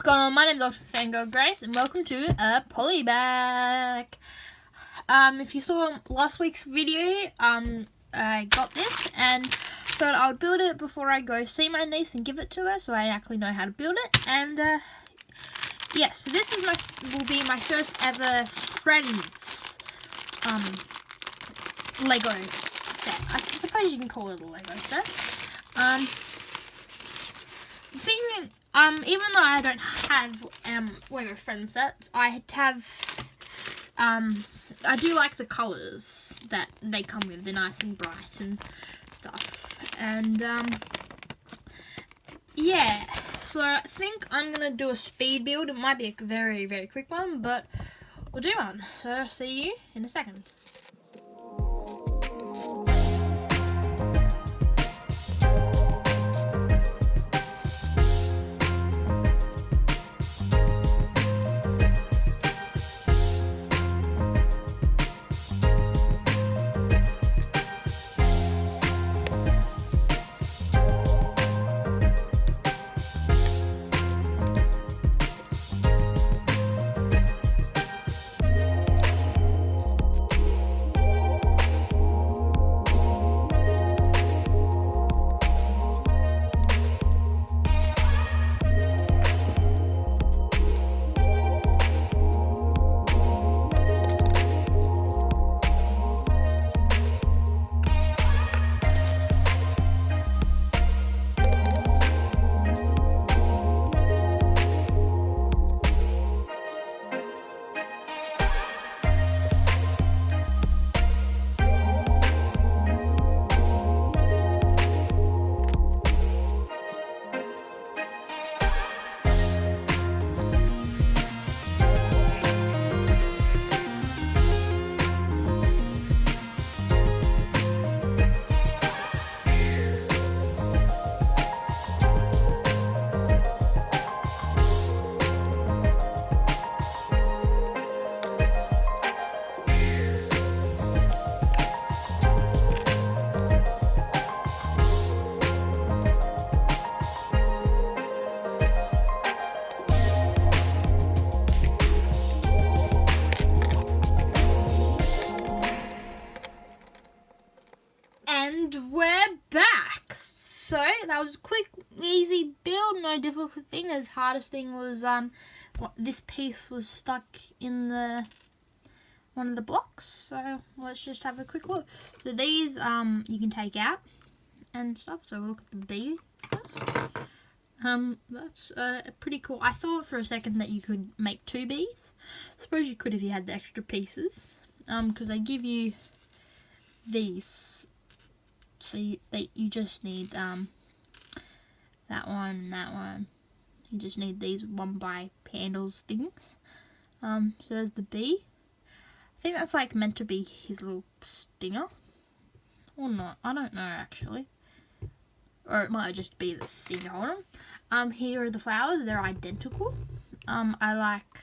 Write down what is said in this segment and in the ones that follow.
going on? My name's UFGrace and welcome to a PolyBag. If you saw last week's video, I got this and thought I would build it before I go see my niece and give it to her, so I actually know how to build it. And yeah, so this is will be my first ever Friends Lego set. I suppose you can call it a Lego set. The thing, even though I don't have Lego Friends sets, I do like the colours that they come with. They're nice and bright and stuff. And yeah, so I think I'm gonna do a speed build. It might be a very, very quick one, but we'll do one. So I'll see you in a second. And we're back. So that was a quick, easy build, no difficult thing. The hardest thing was this piece was stuck in one of the blocks. So let's just have a quick look. So these you can take out and stuff. So we'll look at the B first. That's pretty cool. I thought for a second that you could make two Bs. I suppose you could if you had the extra pieces. Because they give you these. So you just need that one and that one. You just need these 1x handles things. So there's the B. I think that's like meant to be his little stinger. Or not. I don't know actually. Or it might just be the thing on them. Here are the flowers. They're identical. I like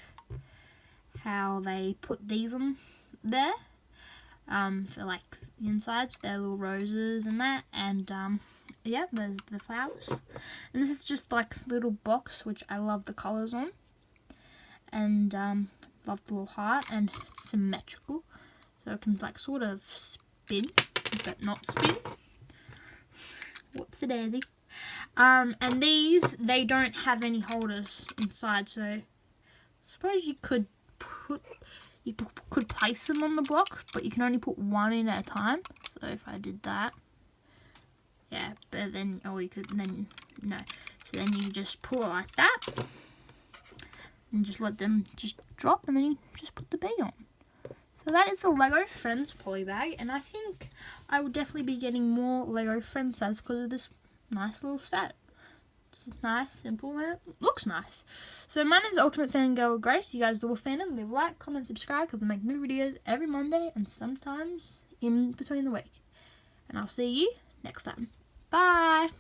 how they put these on there. For like the insides, they're little roses and that, and yeah, there's the flowers. And this is just like a little box, which I love the colours on, and love the little heart, and it's symmetrical, so it can like sort of spin, but not spin. Whoopsie daisy. And these, they don't have any holders inside, so I suppose you could place them on the block, but you can only put one in at a time. So if I did that, yeah, but then, no. So then you just pull it like that, and just let them just drop, and then you just put the B on. So that is the Lego Friends PolyBag, and I think I will definitely be getting more Lego Friends sets because of this nice little set. It's nice, simple, and it looks nice. So my name is Ultimate Fangirl Grace. You guys are all fandom. Leave a like, comment, subscribe, because I make new videos every Monday and sometimes in between the week. And I'll see you next time. Bye!